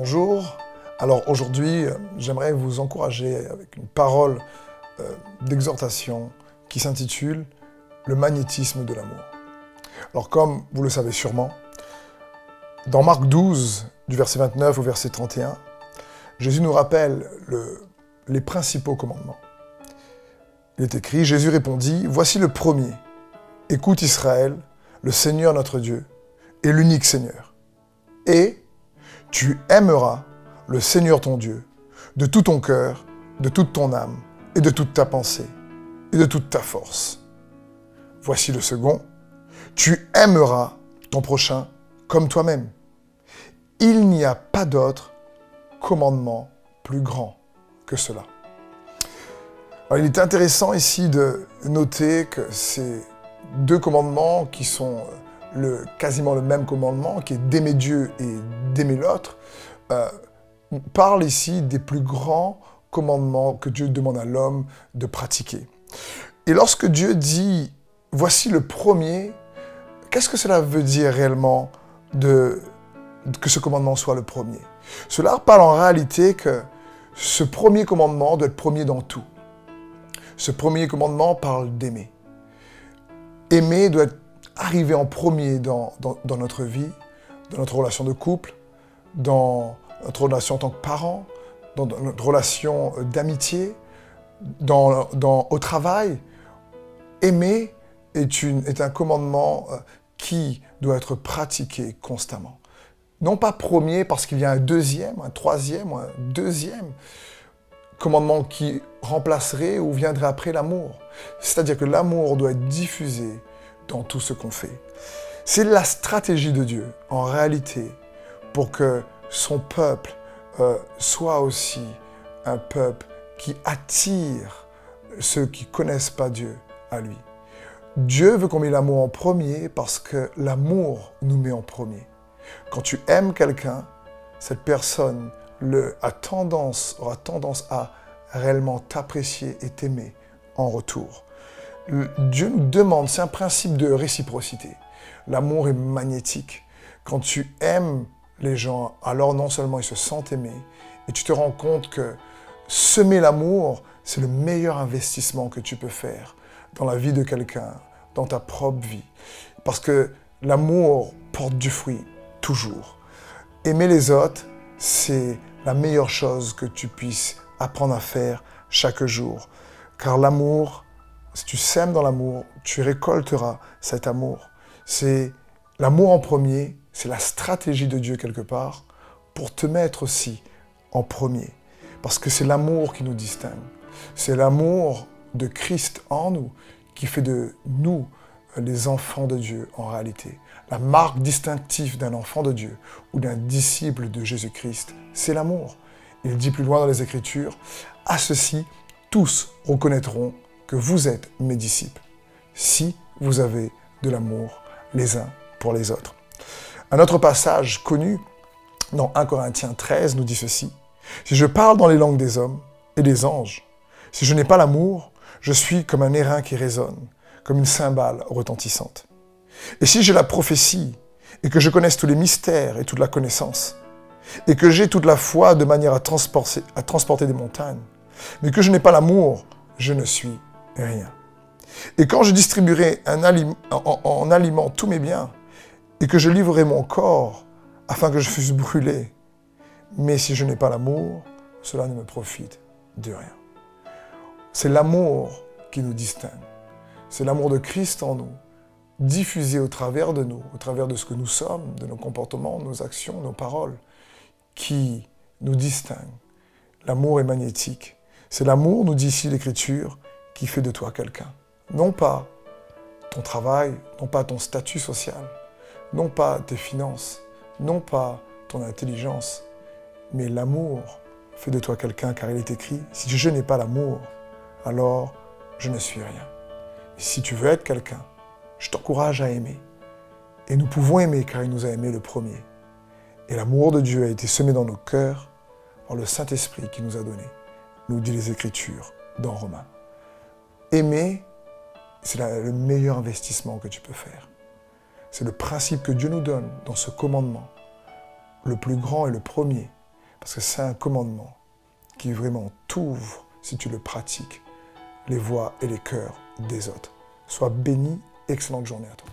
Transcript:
Bonjour. Alors aujourd'hui, j'aimerais vous encourager avec une parole d'exhortation qui s'intitule « Le magnétisme de l'amour ». Alors comme vous le savez sûrement, dans Marc 12, du verset 29 au verset 31, Jésus nous rappelle les principaux commandements. Il est écrit, Jésus répondit, « Voici le premier. Écoute Israël, le Seigneur notre Dieu est l'unique Seigneur. Et tu aimeras le Seigneur ton Dieu de tout ton cœur, de toute ton âme et de toute ta pensée et de toute ta force. Voici le second. Tu aimeras ton prochain comme toi-même. Il n'y a pas d'autre commandement plus grand que cela. » Alors, il est intéressant ici de noter que ces deux commandements qui sont quasiment le même commandement, qui est d'aimer Dieu et d'aimer l'autre, parle ici des plus grands commandements que Dieu demande à l'homme de pratiquer. Et lorsque Dieu dit « voici le premier », qu'est-ce que cela veut dire réellement que ce commandement soit le premier? Cela parle en réalité que ce premier commandement doit être premier dans tout. Ce premier commandement parle d'aimer. Aimer doit arriver en premier dans notre vie, dans notre relation de couple, dans notre relation en tant que parent, dans notre relation d'amitié, au travail. Aimer est un commandement qui doit être pratiqué constamment. Non pas premier parce qu'il y a un deuxième, un troisième, un deuxième commandement qui remplacerait ou viendrait après l'amour. C'est-à-dire que l'amour doit être diffusé dans tout ce qu'on fait. C'est la stratégie de Dieu, en réalité, pour que son peuple soit aussi un peuple qui attire ceux qui ne connaissent pas Dieu à lui. Dieu veut qu'on mette l'amour en premier parce que l'amour nous met en premier. Quand tu aimes quelqu'un, cette personne aura tendance à réellement t'apprécier et t'aimer en retour. Dieu nous demande, c'est un principe de réciprocité. L'amour est magnétique. Quand tu aimes les gens, alors non seulement ils se sentent aimés, et tu te rends compte que semer l'amour, c'est le meilleur investissement que tu peux faire dans la vie de quelqu'un, dans ta propre vie. Parce que l'amour porte du fruit, toujours. Aimer les autres, c'est la meilleure chose que tu puisses apprendre à faire chaque jour. Car l'amour, si tu sèmes dans l'amour, tu récolteras cet amour. C'est l'amour en premier, c'est la stratégie de Dieu quelque part pour te mettre aussi en premier. Parce que c'est l'amour qui nous distingue. C'est l'amour de Christ en nous qui fait de nous les enfants de Dieu en réalité. La marque distinctive d'un enfant de Dieu ou d'un disciple de Jésus-Christ, c'est l'amour. Il dit plus loin dans les Écritures, « À ceci, tous reconnaîtront que vous êtes mes disciples, si vous avez de l'amour les uns pour les autres. » Un autre passage connu, dans 1 Corinthiens 13, nous dit ceci, « Si je parle dans les langues des hommes et des anges, si je n'ai pas l'amour, je suis comme un airain qui résonne, comme une cymbale retentissante. Et si j'ai la prophétie, et que je connaisse tous les mystères et toute la connaissance, et que j'ai toute la foi de manière à transporter des montagnes, mais que je n'ai pas l'amour, je ne suis rien. Et quand je distribuerai en aliment tous mes biens, et que je livrerai mon corps afin que je fusse brûlé, mais si je n'ai pas l'amour, cela ne me profite de rien. » C'est l'amour qui nous distingue. C'est l'amour de Christ en nous, diffusé au travers de nous, au travers de ce que nous sommes, de nos comportements, nos actions, nos paroles, qui nous distingue. L'amour est magnétique. C'est l'amour, nous dit ici l'Écriture, qui fait de toi quelqu'un. Non pas ton travail, non pas ton statut social, non pas tes finances, non pas ton intelligence, mais l'amour fait de toi quelqu'un, car il est écrit, « Si je n'ai pas l'amour, alors je ne suis rien. » Et si tu veux être quelqu'un, je t'encourage à aimer. Et nous pouvons aimer, car il nous a aimés le premier. Et l'amour de Dieu a été semé dans nos cœurs par le Saint-Esprit qui nous a donné, nous dit les Écritures dans Romains. Aimer, c'est le meilleur investissement que tu peux faire. C'est le principe que Dieu nous donne dans ce commandement. Le plus grand et le premier, Parce que c'est un commandement qui vraiment t'ouvre, si tu le pratiques, les voies et les cœurs des autres. Sois béni, excellente journée à toi.